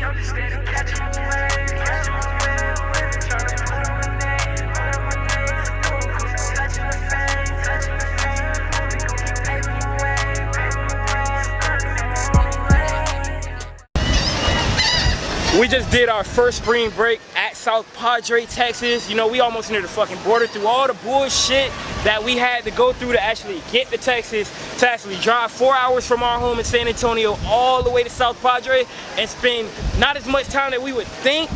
We just did our first spring break at South Padre, Texas. You know, we almost near the fucking border through all the bullshit that we had to go through to actually get to Texas, to actually drive 4 hours from our home in San Antonio all the way to South Padre and spend not as much time that we would think.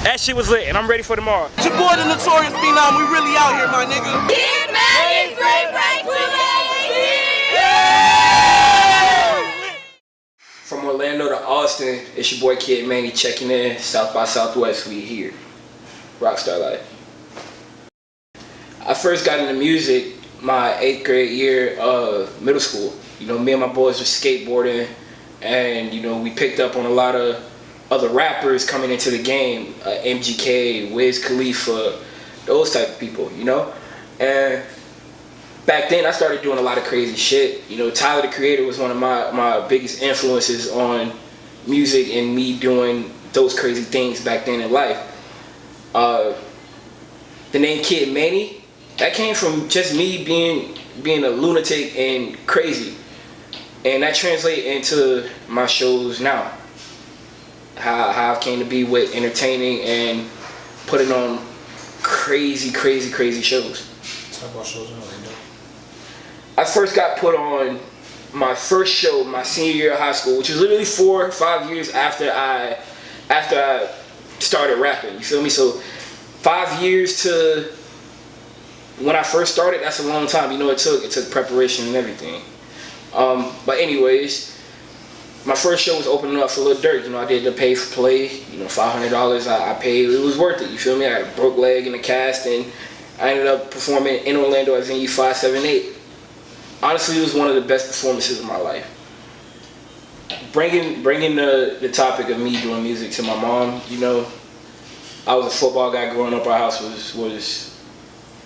That shit was lit, and I'm ready for tomorrow. It's your boy, the Notorious Phenom. We really out here, my nigga. Get ready, spring break From Orlando to Austin, it's your boy Kid Manny checking in. South by Southwest, we here. Rockstar life. I first got into music my 8th grade year of middle school. You know, me and my boys were skateboarding, and you know, we picked up on a lot of other rappers coming into the game, MGK, Wiz Khalifa, those type of people, you know? And back then I started doing a lot of crazy shit. You know, Tyler the Creator was one of my biggest influences on music and me doing those crazy things back then in life. The name Kid Manny, that came from just me being a lunatic and crazy. And that translates into my shows now. How I came to be with entertaining and putting on crazy shows. Talk about shows in Orlando. I first got put on my first show my senior year of high school, which was literally 4 or 5 years after I started rapping. You feel me? So 5 years to when I first started, that's a long time. You know, it took preparation and everything. But anyways, my first show was opening up for Lil Durk. You know, I did the pay for play. You know, $500 I paid. It was worth it. You feel me? I had a broke leg in the cast, and I ended up performing in Orlando at venue 578. Honestly, it was one of the best performances of my life. Bringing the topic of me doing music to my mom, you know, I was a football guy growing up. Our house was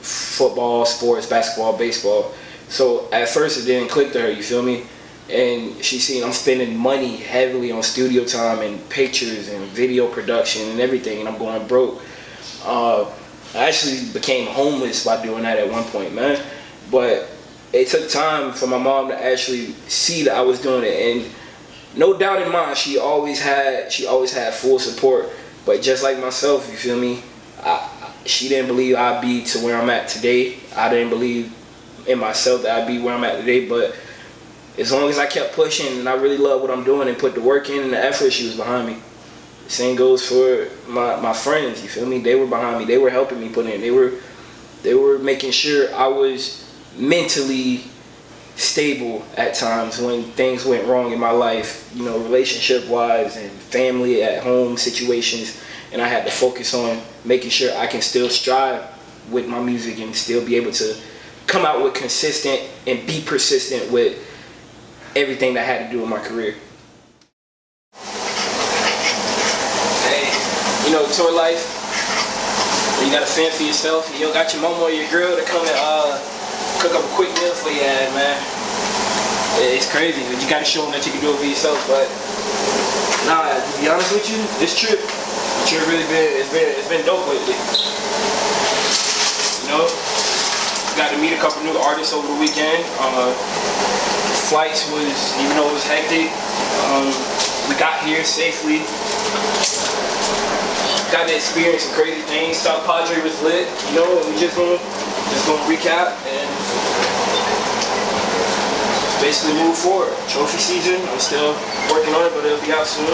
football, sports, basketball, baseball. So at first it didn't click to her, you feel me? And she seen I'm spending money heavily on studio time and pictures and video production and everything, and I'm going broke. I actually became homeless by doing that at one point, man. But it took time for my mom to actually see that I was doing it, and no doubt in mind, she always had full support. But just like myself, you feel me? She didn't believe I'd be to where I'm at today. I didn't believe in myself that I'd be where I'm at today. But as long as I kept pushing and I really love what I'm doing and put the work in and the effort, she was behind me. The same goes for my friends, you feel me? They were behind me. They were helping me put in. They were making sure I was mentally stable at times when things went wrong in my life, you know, relationship-wise and family at home situations, and I had to focus on making sure I can still strive with my music and still be able to come out with consistent and be persistent with everything that had to do with my career. Hey, you know, tour life, you got to fend for yourself, and you don't got your mama or your girl to come and cook up a quick meal for you, man. It's crazy, but you got to show them that you can do it for yourself. But nah, to be honest with you, this trip really it's been dope lately. You know, got to meet a couple new artists over the weekend. Flights was, even though it was hectic, we got here safely. Got to experience some crazy things. South Padre was lit, you know. We just gonna recap and basically move forward. Trophy season, I'm still working on it, but it'll be out soon.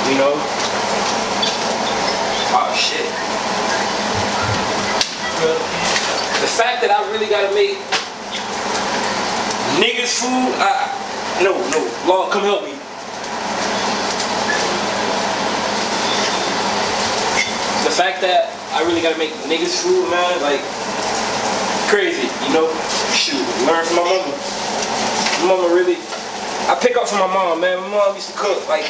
You know. Oh shit. The fact that I really gotta make niggas food, no, Lord, come help me. The fact that I really gotta make niggas food, man, like, crazy, you know? Shoot, learn from my mama. My mama really, I pick up from my mom, man. My mom used to cook, like,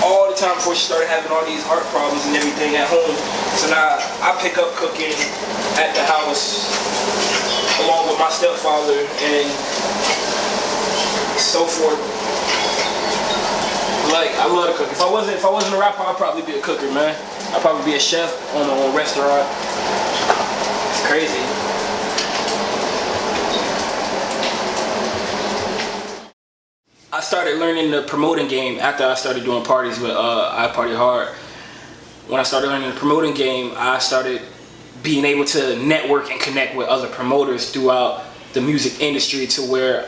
all the time before she started having all these heart problems and everything at home. So now I pick up cooking at the house along with my stepfather and so forth. I love to cook. If I wasn't a rapper, I'd probably be a cooker, man. I'd probably be a chef on my own restaurant. It's crazy. I started learning the promoting game after I started doing parties with I Party Hard. When I started learning the promoting game, I started being able to network and connect with other promoters throughout the music industry to where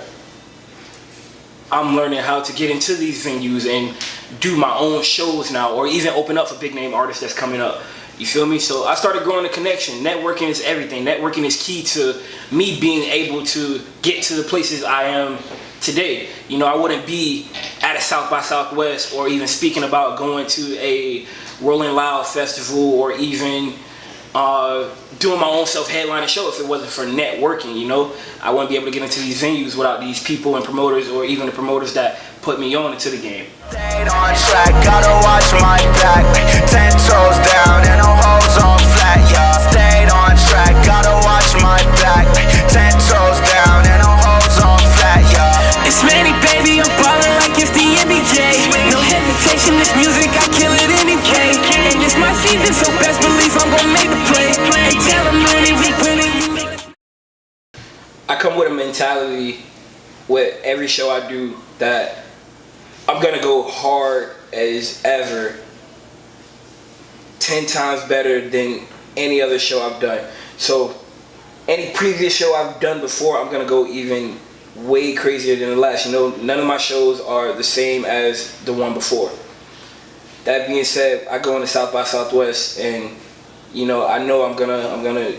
I'm learning how to get into these venues and do my own shows now, or even open up for big name artists that's coming up. You feel me? So I started growing the connection. Networking is everything. Networking is key to me being able to get to the places I am today. You know, I wouldn't be at a South by Southwest or even speaking about going to a Rolling Loud festival or even doing my own self-headlining show if it wasn't for networking. You know, I wouldn't be able to get into these venues without these people and promoters, or even the promoters that put me on into the game. Stayed on track, gotta watch my back. 10 toes down and no hoes on flat, yeah. Stayed on track, gotta watch my back. 10 toes down and no hoes on flat, yeah. It's Manny, baby, I'm ballin' like it's the NBA. No hesitation, this music, I kill it anyway. And it's my season, so best believe I'm gon' make a play. Hey, tell them Manny, we winning, you know. I come with a mentality with every show I do that I'm gonna go hard as ever, 10 times better than any other show I've done. So any previous show I've done before, I'm gonna go even way crazier than the last. You know, none of my shows are the same as the one before. That being said, I go into South by Southwest, and you know I'm gonna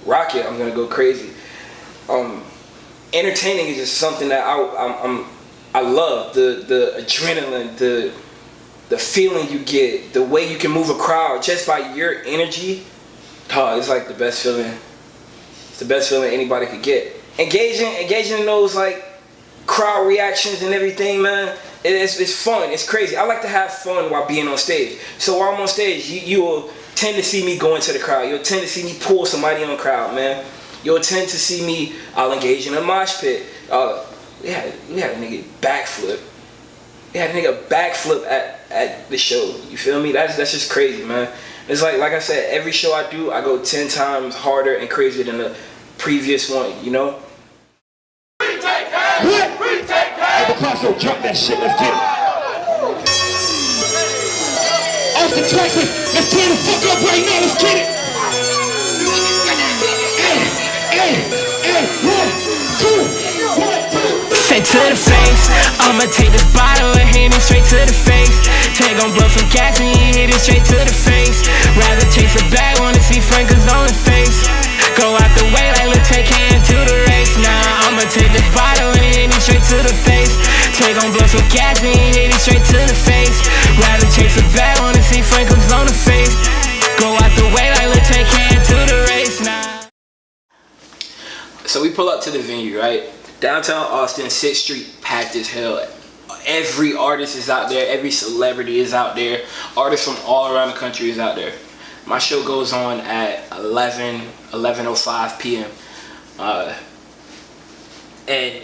rock it. I'm gonna go crazy. Entertaining is just something that I love. The adrenaline, the feeling you get, the way you can move a crowd just by your energy. It's like the best feeling. It's the best feeling anybody could get. Engaging in those like crowd reactions and everything, man. It's fun. It's crazy. I like to have fun while being on stage. So while I'm on stage, you will tend to see me go into the crowd. You'll tend to see me pull somebody on the crowd, man. You'll tend to see me. I'll engage in a mosh pit. We had a nigga backflip. We had a nigga backflip at the show. You feel me? That's just crazy, man. It's like I said, every show I do, I go 10 times harder and crazier than the previous one, you know? Hey, Picasso, drop that shit, let's get it. Off the track, let's tear the fuck up right now, let's get it. Hey, 1, 2, 1, 2. Straight to the face, I'ma take this bottle and hit it straight to the face. Take gon' blow some gas and you hit it straight to the face. Rather chase a bag, wanna see Franco's on the face. Go out the way like let's take hand to the race. Now I'ma take this bottle and hit it straight to the face. Take gon' blow some gas and you hit it straight to the face. Rather chase a bag, wanna see Franco's on the face. Go out the way like let's take hand to the race now. So we pull up to the venue, right? Downtown Austin, 6th Street, packed as hell. Every artist is out there. Every celebrity is out there. Artists from all around the country is out there. My show goes on at 11:05 p.m. And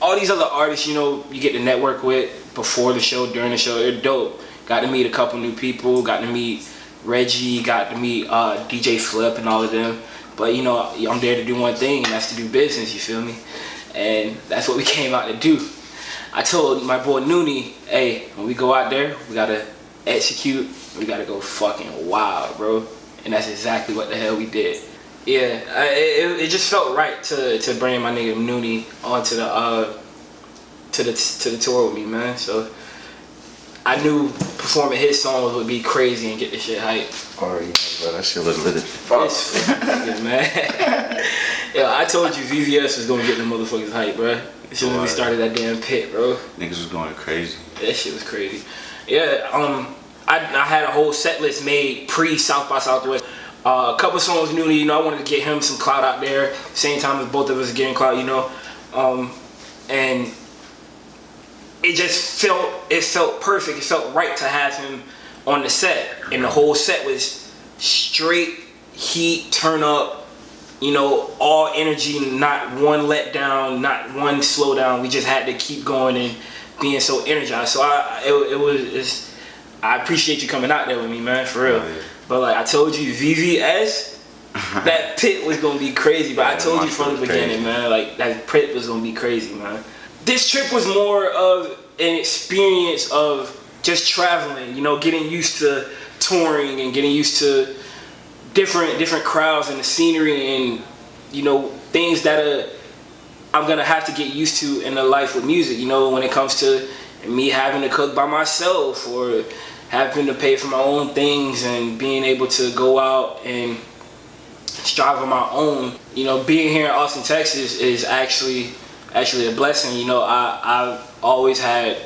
all these other artists, you know, you get to network with before the show, during the show. They're dope. Got to meet a couple new people. Got to meet Reggie. Got to meet DJ Flip and all of them. But, you know, I'm there to do one thing, and that's to do business, you feel me? And that's what we came out to do. I told my boy Noonie, hey, when we go out there, we gotta execute, we gotta go fucking wild, bro. And that's exactly what the hell we did. Yeah, it just felt right to bring my nigga Noonie onto the tour with me, man. So I knew performing his songs would be crazy and get the shit hype. Already, bro, that shit was lit. This nigga, man. Yo, I told you VVS was gonna get the motherfuckers hype, bro. As soon as we started that damn pit, bro. Niggas was going crazy. That shit was crazy. Yeah, I had a whole set list made pre South by Southwest. A couple songs new, you know, I wanted to get him some clout out there. Same time as both of us getting clout, you know. And it just felt perfect. It felt right to have him on the set. And the whole set was straight heat, turn up, you know, all energy, not one let down, not one slow down. We just had to keep going and being so energized. So I appreciate you coming out there with me, man, for real. Yeah. But like I told you, VVS, that pit was gonna be crazy. But I told you from the beginning, man, like that pit was gonna be crazy, man. This trip was more of an experience of just traveling, you know, getting used to touring and getting used to different crowds and the scenery and, you know, things that I'm gonna have to get used to in the life with music, you know, when it comes to me having to cook by myself or having to pay for my own things and being able to go out and strive on my own. You know, being here in Austin, Texas is actually a blessing. You know, I've always had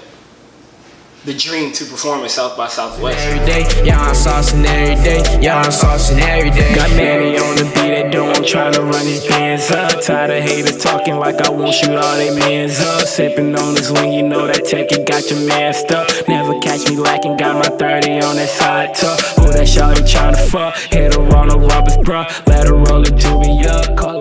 the dream to perform at South by Southwest. Every day, yeah, I'm saucing every day. Yeah, I'm saucing every day. Got Manny on the beat, they don't try to run these bands up. Tired of haters talking like I won't shoot all they mans up. Sipping on this wing, you know that tech, it got your man stuck. Never catch me lacking, got my 30 on that side tuck. Oh, that shawty tryna fuck. Hit her on the rubbers, bruh. Let her roll it to me up. Call